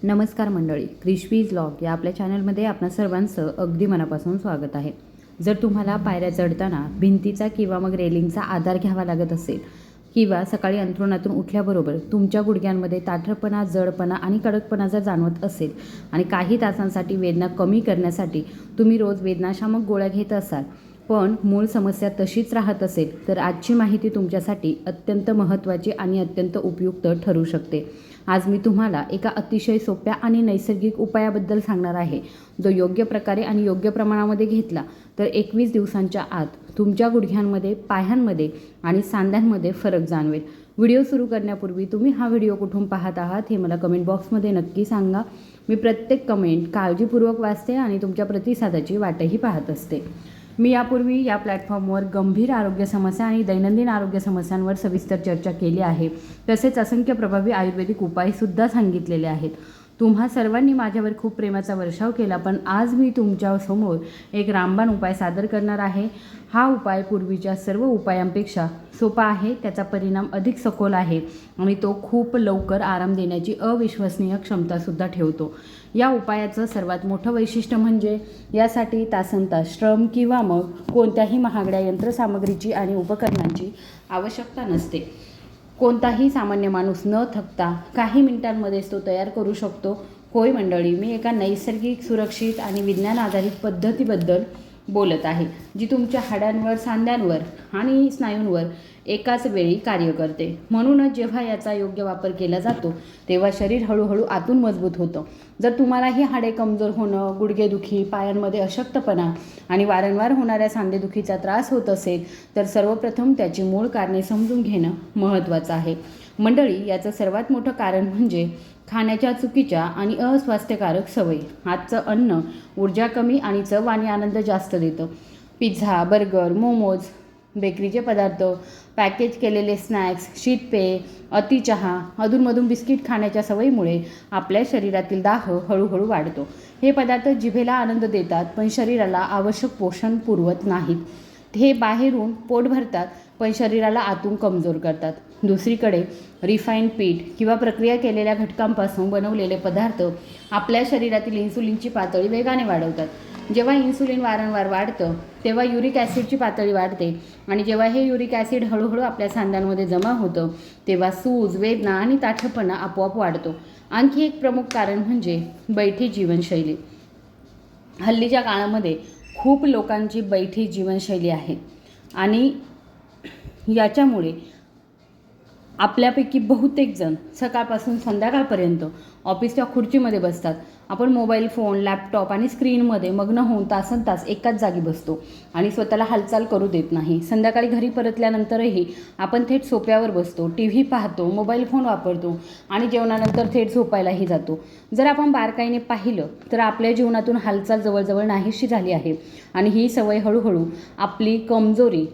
नमस्कार मंडळी, crispies vlog या आपल्या चॅनलमध्ये आपणा सर्वांचं अगदी मनापासून स्वागत आहे. जर तुम्हाला पायऱ्या चढताना भिंतीचा किंवा मग रेलिंगचा आधार घ्यावा लागत असेल किंवा सकाळी अंथरुणातून उठल्याबरोबर तुमच्या गुडघ्यांमध्ये ताठरपणा, जडपणा आणि कडकपणा जर जाणवत असेल आणि काही तासांसाठी वेदना कमी करण्यासाठी तुम्ही रोज वेदनाशामक गोळ्या घेत असाल, पण मूळ समस्या तशीच राहत असेल, तर आजची माहिती तुमच्यासाठी अत्यंत महत्त्वाची आणि अत्यंत उपयुक्त ठरू शकते. आज मी तुम्हाला एका अतिशय सोप्या आणि नैसर्गिक उपायाबद्दल सांगणार आहे, जो योग्य प्रकारे आणि योग्य प्रमाणामध्ये घेतला तर 21 दिवसांच्या आत तुमच्या गुडघ्यांमध्ये, पायांमध्ये आणि सांध्यांमध्ये फरक जाणवेल. व्हिडिओ सुरू करण्यापूर्वी तुम्ही हा व्हिडिओ कुठून पाहत आहात हे मला कमेंट बॉक्समध्ये नक्की सांगा. मी प्रत्येक कमेंट काळजीपूर्वक वाचते आणि तुमच्या प्रतिसादाची वाटही पाहत असते. मी यापूर्वी या प्लॅटफॉर्मवर गंभीर आरोग्य समस्या आणि दैनंदिन आरोग्य समस्यांवर सविस्तर चर्चा केली आहे. तसेच असंख्य प्रभावी आयुर्वेदिक उपायसुद्धा सांगितलेले आहेत. तुम्हा सर्वांनी माझ्यावर खूप प्रेमाचा वर्षाव केला, पण आज मी तुमच्यासमोर एक रामबाण उपाय सादर करणार आहे. हा उपाय पूर्वीच्या सर्व उपायांपेक्षा सोपा आहे, त्याचा परिणाम अधिक सखोल आहे आणि तो खूप लवकर आराम देण्याची अविश्वसनीय क्षमतासुद्धा ठेवतो. या उपायाचं सर्वात मोठं वैशिष्ट्य म्हणजे यासाठी तासनतास श्रम किंवा मग कोणत्याही महागड्या यंत्रसामग्रीची आणि उपकरणांची आवश्यकता नसते. कोणताही सामान्य माणूस न थकता काही मिनिटांमध्येच तो तयार करू शकतो. होय मंडळी, मी एका नैसर्गिक, सुरक्षित आणि विज्ञान आधारित पद्धतीबद्दल बोलत आहे, जी तुमच्या हाडांवर, सांध्यांवर आणि स्नायूंवर एकाच वेळी कार्य करते. म्हणूनच जेव्हा याचा योग्य वापर केला जातो तेव्हा शरीर हळूहळू आतून मजबूत होतं. जर तुम्हालाही हाडे कमजोर होणं, गुडघेदुखी, पायांमध्ये अशक्तपणा आणि वारंवार होणाऱ्या सांधेदुखीचा त्रास होत असेल तर सर्वप्रथम त्याची मूळ कारणे समजून घेणं महत्त्वाचं आहे. मंडळी, याचं सर्वात मोठं कारण म्हणजे खाण्याच्या चुकीच्या आणि अस्वास्थ्यकारक सवयी. आजचं अन्न ऊर्जा कमी आणि चव आणि आनंद जास्त देतं. पिझ्झा, बर्गर, मोमोज, बेकरीचे पदार्थ, पॅकेज केलेले स्नॅक्स, शीतपेय, अति चहा, अधूनमधून बिस्किट खाण्याच्या सवयीमुळे आपल्या शरीरातील दाह हळूहळू वाढतो. हे पदार्थ जिभेला आनंद देतात पण शरीराला आवश्यक पोषण पुरवत नाहीत. हे बाहेरून पोट भरतात पण शरीराला आतून कमजोर करतात. दुसरीकडे रिफाईंड पीठ किंवा प्रक्रिया केलेल्या घटकांपासून बनवलेले पदार्थ आपल्या शरीरातील इन्सुलिनची पातळी वेगाने वाढवतात. जेव्हा इन्सुलिन वारंवार वाढतं तेव्हा युरिक ॲसिडची पातळी वाढते आणि जेव्हा हे युरिक ॲसिड हळूहळू आपल्या सांध्यांमध्ये जमा होतं तेव्हा सूज, वेदना आणि ताठरपणा आपोआप वाढतो. आणखी एक प्रमुख कारण म्हणजे बैठी जीवनशैली. हल्लीच्या काळामध्ये खूप लोकांची बैठी जीवनशैली आहे आणि याच्यामुळे आपल्यापैकी बहुतेक जण सकाळपासून संध्याकाळपर्यंत ऑफिसच्या खुर्चीमध्ये बसतात. आपण मोबाईल फोन, लॅपटॉप आणि स्क्रीनमध्ये मग्न होऊन तासनतास एकाच जागी बसतो आणि स्वतःला हालचाल करू देत नाही. संध्याकाळी घरी परतल्यानंतरही आपण थेट सोफ्यावर बसतो, टी व्ही पाहतो, मोबाईल फोन वापरतो आणि जेवणानंतर थेट झोपायलाही जातो. जर आपण बारकाईने पाहिलं तर आपल्या जीवनातून हालचाल जवळजवळ नाहीशी झाली आहे आणि ही सवय हळूहळू आपली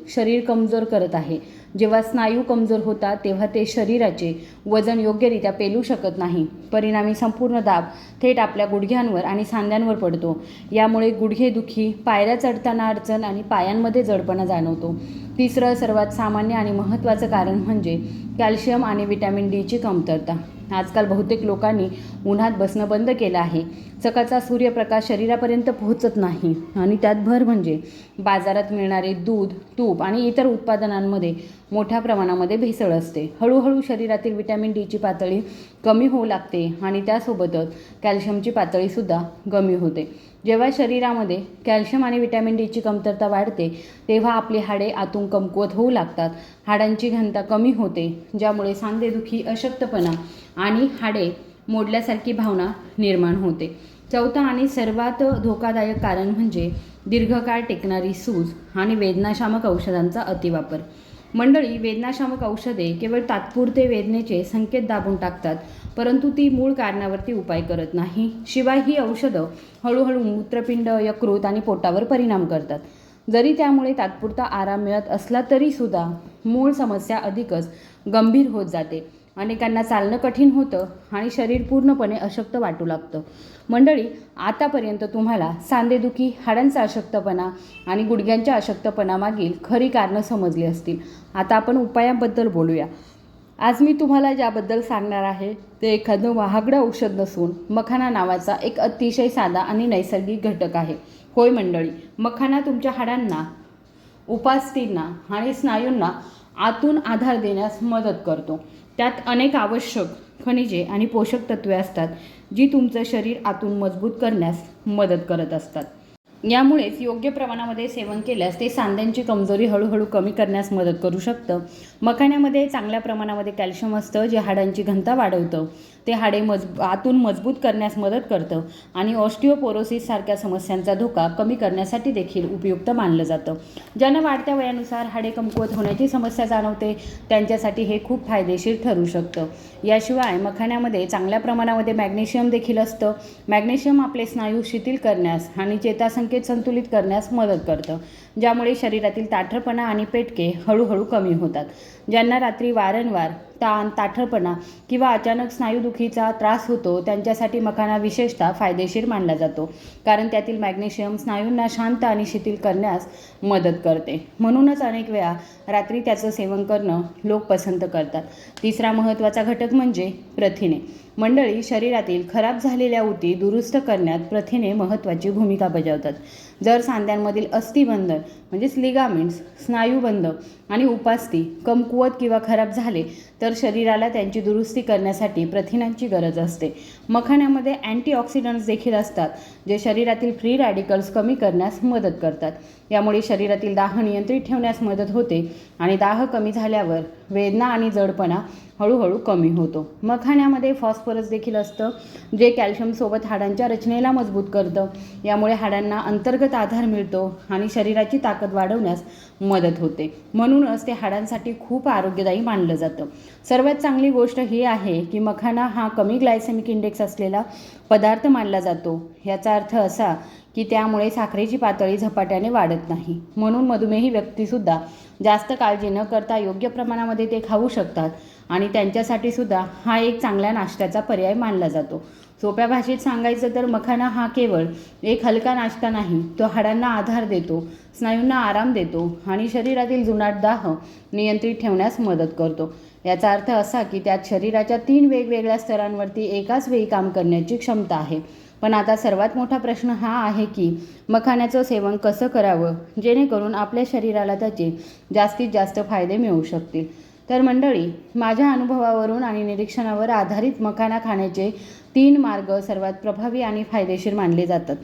शरीर कमजोर करत आहे. जेव्हा स्नायू कमजोर होतात तेव्हा ते शरीराचे वजन योग्यरित्या पेलू शकत नाही. परिणामी संपूर्ण दाब थेट आपल्या गुडघ्यांवर आणि सांध्यांवर पडतो. यामुळे गुडघेदुखी, पायऱ्या चढताना अडचण आणि पायांमध्ये जडपणा जाणवतो. तिसरं सर्वात सामान्य आणि महत्त्वाचं कारण म्हणजे कॅल्शियम आणि व्हिटॅमिन डीची कमतरता. आजकाल बहुतेक लोकांनी उन्हात बसणं बंद केलं आहे. सकाळचा सूर्यप्रकाश शरीरापर्यंत पोहोचत नाही आणि त्यात भर म्हणजे बाजारात मिळणारे दूध, तूप आणि इतर उत्पादनांमध्ये मोठ्या प्रमाणामध्ये भेसळ असते. हळूहळू शरीरातील व्हिटॅमिन डीची पातळी कमी होऊ लागते आणि त्यासोबतच कॅल्शियमची पातळीसुद्धा कमी होते. जेव्हा शरीरामध्ये कॅल्शियम आणि व्हिटॅमिन डीची कमतरता वाढते तेव्हा आपली हाडे आतून कमकुवत होऊ लागतात. हाडांची घनता कमी होते, ज्यामुळे सांधेदुखी, अशक्तपणा आणि हाडे मोडल्यासारखी भावना निर्माण होते. चौथं आणि सर्वात धोकादायक कारण म्हणजे दीर्घकाळ टिकणारी सूज आणि वेदनाशामक औषधांचा अतिवापर. मंडळी, वेदनाशामक औषधे केवळ तात्पुरते वेदनेचे संकेत दाबून टाकतात, परंतु ती मूळ कारणावरती उपाय करत नाही. शिवाय ही औषधं हळूहळू मूत्रपिंड, यकृत आणि पोटावर परिणाम करतात. जरी त्यामुळे तात्पुरता आराम मिळत असला तरीसुद्धा मूळ समस्या अधिकच गंभीर होत जाते. अनेकांना चालणं कठीण होतं आणि शरीर पूर्णपणे अशक्त वाटू लागतं. मंडळी, आतापर्यंत तुम्हाला सांधेदुखी, हाडांचा अशक्तपणा आणि गुडघ्यांच्या अशक्तपणामागील खरी कारणं समजली असतील. आता आपण उपायांबद्दल बोलूया. आज मी तुम्हाला ज्याबद्दल सांगणार आहे ते एखादं महागडं औषध नसून मखाना नावाचा एक अतिशय साधा आणि नैसर्गिक घटक आहे. होय मंडळी, मखाना तुमच्या हाडांना, उपास्थींना आणि स्नायूंना आतून आधार देण्यास मदत करतो. त्यात अनेक आवश्यक खनिजे आणि पोषक तत्वे असतात जी तुमचं शरीर आतून मजबूत करण्यास मदत करत असतात. यामुळेच योग्य प्रमाणामध्ये सेवन केल्यास ते सांध्यांची कमजोरी हळूहळू कमी करण्यास मदत करू शकतं. मखाण्यामध्ये चांगल्या प्रमाणामध्ये कॅल्शियम असतं जे हाडांची घनता वाढवतं. ते हाडे आतून मजबूत करण्यास मदत करतं आणि ऑस्टिओपोरोसिस सारख्या समस्यांचा धोका कमी करण्यासाठी देखील उपयुक्त मानलं जातं. ज्यांना वाढत्या वयानुसार हाडे कमकुवत होण्याची समस्या जाणवते त्यांच्यासाठी हे खूप फायदेशीर ठरू शकतं. याशिवाय मखाण्यामध्ये चांगल्या प्रमाणामध्ये मॅग्नेशियम देखील असतं. मॅग्नेशियम आपले स्नायू शिथिल करण्यास आणि चेतासंकेत संतुलित करण्यास मदत करतं, ज्यामुळे शरीरातील ताठरपणा आणि पेटके हळूहळू कमी होतात. ज्यांना रात्री वारंवार ताण, ताठरपणा किंवा अचानक स्नायूदुखीचा त्रास होतो त्यांच्यासाठी मखाना विशेषतः फायदेशीर मानला जातो, कारण त्यातील मॅग्नेशियम स्नायूंना शांत आणि शिथिल करण्यास मदत करते. म्हणूनच अनेक वेळा रात्री त्याचं सेवन करणं लोक पसंत करतात. तिसरा महत्त्वाचा घटक म्हणजे प्रथिने. मंडळी, शरीरातील खराब झालेल्या ऊती दुरुस्त करण्यात प्रथिने महत्त्वाची भूमिका बजावतात. जर सांध्यांमधील अस्थिबंधन म्हणजेच लिगामेंट्स, स्नायूबंध आणि उपास्थी कमकुवत किंवा खराब झाले तर शरीराला त्यांची दुरुस्ती करण्यासाठी प्रथिनांची गरज असते. मखाण्यामध्ये अँटीऑक्सिडंट्स देखील असतात जे शरीरातील फ्री रॅडिकल्स कमी करण्यास मदत करतात. यामुळे शरीरातील दाह नियंत्रित ठेवण्यास मदत होते आणि दाह कमी झाल्यावर वेदना आणि जडपणा हळूहळू कमी होतो. मखाण्यामध्ये फॉस्फरस देखील असतं जे कॅल्शियमसोबत हाडांच्या रचनेला मजबूत करतं. यामुळे हाडांना अंतर्गत आधार मिळतो आणि शरीराची ताकद वाढवण्यास मदत होते. म्हणूनच ते हाडांसाठी खूप आरोग्यदायी मानलं जातं. सर्वात चांगली गोष्ट ही आहे की मखाना हा कमी ग्लायसेमिक इंडेक्स असलेला पदार्थ मानला जातो. याचा अर्थ असा की त्यामुळे साखरेची पातळी झपाट्याने वाढत नाही. म्हणून मधुमेही व्यक्तीसुद्धा जास्त काळजी न करता योग्य प्रमाणामध्ये ते खाऊ शकतात आणि त्यांच्यासाठी सुद्धा हा एक चांगल्या नाश्त्याचा पर्याय मानला जातो. सोप्या भाषेत सांगायचं तर मखाना हा केवळ एक हलका नाश्ता नाही, तो हाडांना आधार देतो, स्नायूंना आराम देतो आणि शरीरातील जुनाट दाह नियंत्रित ठेवण्यास मदत करतो. याचा अर्थ असा की त्यात शरीराच्या 3 वेगवेगळ्या स्तरांवरती एकाच वेळी काम करण्याची क्षमता आहे. पण आता सर्वात मोठा प्रश्न हा आहे की मखाण्याचं सेवन कसं करावं जेणेकरून आपल्या शरीराला त्याचे जास्तीत जास्त फायदे मिळू शकतील. तर मंडळी, माझ्या अनुभवावरून आणि निरीक्षणावर आधारित मखाना खाण्याचे 3 मार्ग सर्वात प्रभावी आणि फायदेशीर मानले जातात.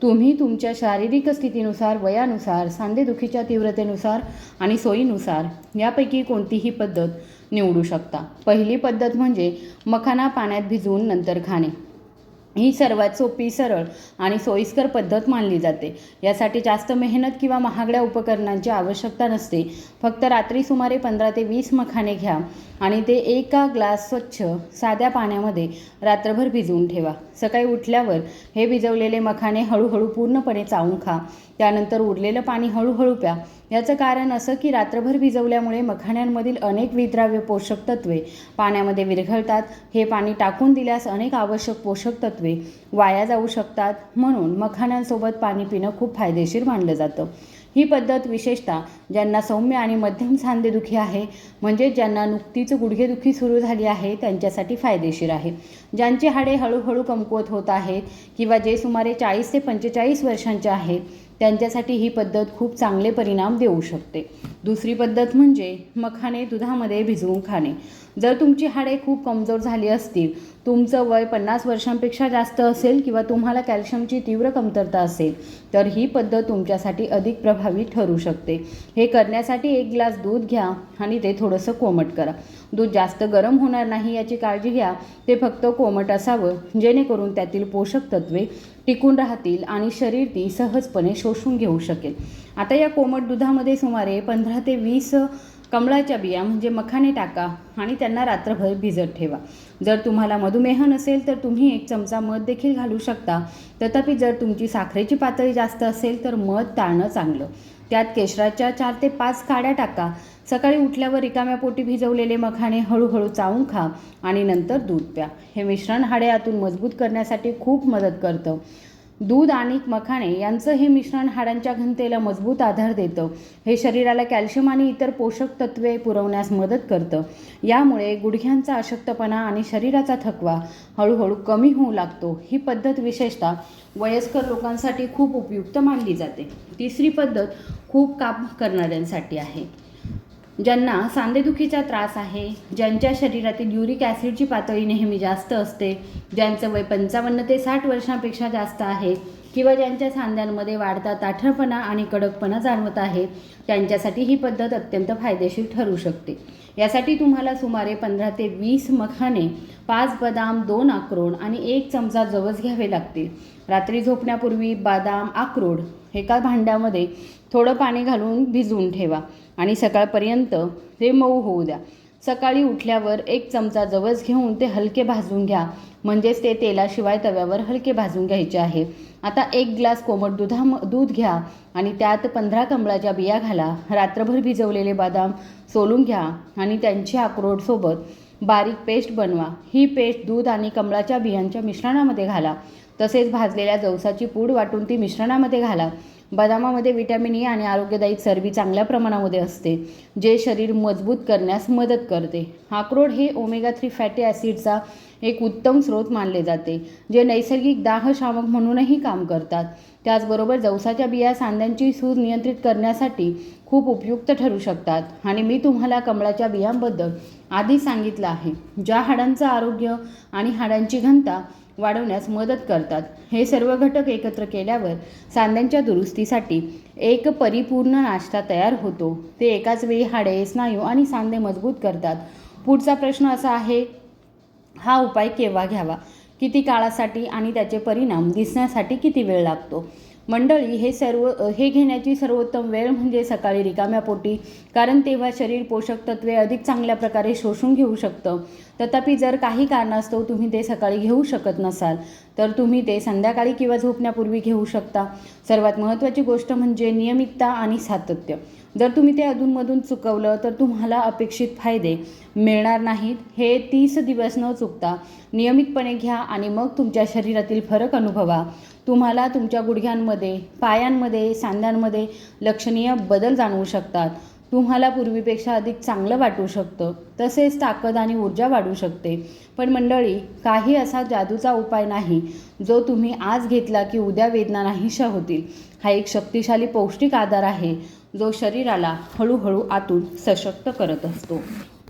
तुम्ही तुमच्या शारीरिक स्थितीनुसार, वयानुसार, सांधेदुखीच्या तीव्रतेनुसार आणि सोयीनुसार यापैकी कोणतीही पद्धत निवडू शकता. पहिली पद्धत म्हणजे मखाना पाण्यात भिजवून नंतर खाणे. ही सर्वात सोपी, सरळ आणि सोयीस्कर पद्धत मानली जाते. यासाठी जास्त मेहनत किंवा महागड्या उपकरणांची आवश्यकता नसते. फक्त रात्री सुमारे 15 ते 20 मखाने घ्या आणि ते एका ग्लास स्वच्छ साध्या पाण्यामध्ये रात्रभर भिजवून ठेवा. सकाळी उठल्यावर हे भिजवलेले मखाने हळूहळू पूर्णपणे चावून खा. त्यानंतर उरलेलं पाणी हळूहळू प्या. याचं कारण असं की रात्रभर भिजवल्यामुळे मखाण्यांमधील अनेक विद्राव्य पोषक तत्वे पाण्यामध्ये विरघळतात. हे पाणी टाकून दिल्यास अनेक आवश्यक पोषक तत्वे वाया जाऊ शकतात. म्हणून मखाण्यांसोबत पाणी पिणं खूप फायदेशीर मानलं जातं. ही पद्धत विशेषतः ज्यांना सौम्य आणि मध्यम सांधेदुखी आहे, म्हणजे ज्यांना नुकतीच गुडघेदुखी सुरू झाली आहे, त्यांच्यासाठी फायदेशीर आहे. ज्यांची हाडे हळूहळू कमकुवत होत आहेत किंवा जे सुमारे 40 ते 45 वर्षांचे आहेत त्यांच्यासाठी ही पद्धत खूप चांगले परिणाम देऊ शकते. दुसरी पद्धत म्हणजे मखाने दुधामध्ये भिजवून खाणे. जर तुमची हाडे खूप कमजोर झाली असतील, तुमचं वय 50 वर्षांपेक्षा जास्त असेल किंवा तुम्हाला कॅल्शियमची तीव्र कमतरता असेल तर ही पद्धत तुमच्यासाठी अधिक प्रभावी ठरू शकते. हे करण्यासाठी 1 ग्लास दूध घ्या आणि ते थोडंसं कोमट करा. दूध जास्त गरम होणार नाही याची काळजी घ्या. ते फक्त कोमट असावं जेणेकरून त्यातील पोषक तत्वे टिकून राहतील आणि शरीर ती सहजपणे शोषून घेऊ शकेल. आता या कोमट दुधामध्ये सुमारे 15 ते 20 कमळाच्या बिया म्हणजे मखाने टाका आणि त्यांना रात्रभर भिजत ठेवा. जर तुम्हाला मधुमेह नसेल तर तुम्ही 1 चमचा मध देखील घालू शकता. तथापि जर तुमची साखरेची पातळी जास्त असेल तर मध टाळणं चांगलं. त्यात केशराच्या 4 ते 5 काड्या टाका. सकाळी उठल्यावर रिकाम्या पोटी भिजवलेले मखाने हळूहळू चावून खा आणि नंतर दूध प्या. हे मिश्रण हाडे आतून मजबूत करण्यासाठी खूप मदत करतं. दूध आणि मखाणे यांचं हे मिश्रण हाडांच्या घनतेला मजबूत आधार देतं. हे शरीराला कॅल्शियम आणि इतर पोषक तत्वे पुरवण्यास मदत करतं. यामुळे गुडघ्यांचा अशक्तपणा आणि शरीराचा थकवा हळूहळू कमी होऊ लागतो. ही पद्धत विशेषतः वयस्कर लोकांसाठी खूप उपयुक्त मानली जाते. तिसरी पद्धत खूप काम करणाऱ्यांसाठी आहे. ज्यांना सांधेदुखीचा त्रास आहे, ज्यांच्या शरीरातील युरिक ॲसिडची पातळी नेहमी जास्त असते, ज्यांचं वय 55 ते 60 वर्षांपेक्षा जास्त आहे किंवा ज्यांच्या सांध्यांमध्ये वाढता ताठरपणा आणि कडकपणा जाणवत आहे, त्यांच्यासाठी ही पद्धत अत्यंत फायदेशीर ठरू शकते. यासाठी तुम्हाला सुमारे 15 ते 20 मखाणे, 5 बदाम, 2 अक्रोड आणि 1 चमचा जवस घ्यावे लागतील. रात्री झोपण्यापूर्वी बदाम, अक्रोड एका भांड्यामध्ये थोडं पाणी घालून भिजवून ठेवा आणि सकाळपर्यंत ते मऊ होऊ द्या. सकाळी उठल्यावर 1 चमचा जवस घेऊन ते हलके भाजून घ्या, म्हणजेच ते तेलाशिवाय तव्यावर हलके भाजून घ्यायचे आहे. आता 1 ग्लास कोमट दूध घ्या आणि त्यात 15 कमळाच्या बिया घाला. रात्रभर भिजवलेले बदाम सोलून घ्या आणि त्यांची अक्रोडसोबत बारीक पेस्ट बनवा. ही पेस्ट दूध आणि कमळाच्या बियांच्या मिश्रणामध्ये घाला. तसेच भाजलेल्या जवसाची पूड वाटून ती मिश्रणामध्ये घाला. बदामामध्ये व्हिटॅमिन ई आणि आरोग्यदायी चरबी चांगल्या प्रमाणामध्ये असते, जे शरीर मजबूत करण्यास मदत करते. अक्रोड हे ओमेगा 3 फॅटी ॲसिडचा एक उत्तम स्रोत मानले जाते, जे नैसर्गिक दाहशामक म्हणूनही काम करतात. त्याचबरोबर जवसाच्या बिया सांध्यांची सूज नियंत्रित करण्यासाठी खूप उपयुक्त ठरू शकतात आणि मी तुम्हाला कमळाच्या बियांबद्दल आधी सांगितलं आहे, ज्या हाडांचं आरोग्य आणि हाडांची घनता वाढवण्यास मदत करतात. हे सर्व घटक एकत्र केल्यावर सांध्यांच्या दुरुस्तीसाठी एक परिपूर्ण नाश्ता तयार होतो. ते एकाच वेळी हाडे, स्नायू आणि सांधे मजबूत करतात. पुढचा प्रश्न असा आहे, हा उपाय केव्हा घ्यावा, किती काळासाठी आणि त्याचे परिणाम दिसण्यासाठी किती वेळ लागतो? मंडळी, हे घेण्याची सर्वोत्तम वेळ म्हणजे सकाळी रिकाम्या पोटी, कारण तेव्हा शरीर पोषक तत्वे अधिक चांगल्या प्रकारे शोषून घेऊ शकतं. तथापि जर काही कारणास्तव तुम्ही ते सकाळी घेऊ शकत नसाल तर तुम्ही ते संध्याकाळी किंवा झोपण्यापूर्वी घेऊ शकता. सर्वात महत्त्वाची गोष्ट म्हणजे नियमितता आणि सातत्य. जर तुम्ही ते अधूनमधून चुकवलं तर तुम्हाला अपेक्षित फायदे मिळणार नाहीत. हे 30 दिवस न चुकता नियमितपणे घ्या आणि मग तुमच्या शरीरातील फरक अनुभवा. तुम्हाला तुमच्या गुडघ्यांमध्ये, पायांमध्ये, सांध्यांमध्ये लक्षणीय बदल जाणवू शकतात. तुम्हाला पूर्वीपेक्षा अधिक चांगलं वाटू शकतं. तसेच ताकद आणि ऊर्जा वाढू शकते. पण मंडळी, काही असा जादूचा उपाय नाही जो तुम्ही आज घेतला की उद्या वेदना नाहीशा होतील. हा एक शक्तिशाली पौष्टिक आधार आहे जो शरीराला हळूहळू आतून सशक्त करत असतो.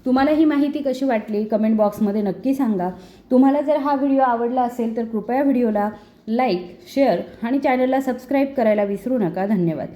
तुम्हाला ही माहिती कशी वाटली कमेंट बॉक्समध्ये नक्की सांगा. तुम्हाला जर हा व्हिडिओ आवडला असेल तर कृपया व्हिडिओला लाईक, शेअर आणि चॅनलला सबस्क्राईब करायला विसरू नका. धन्यवाद.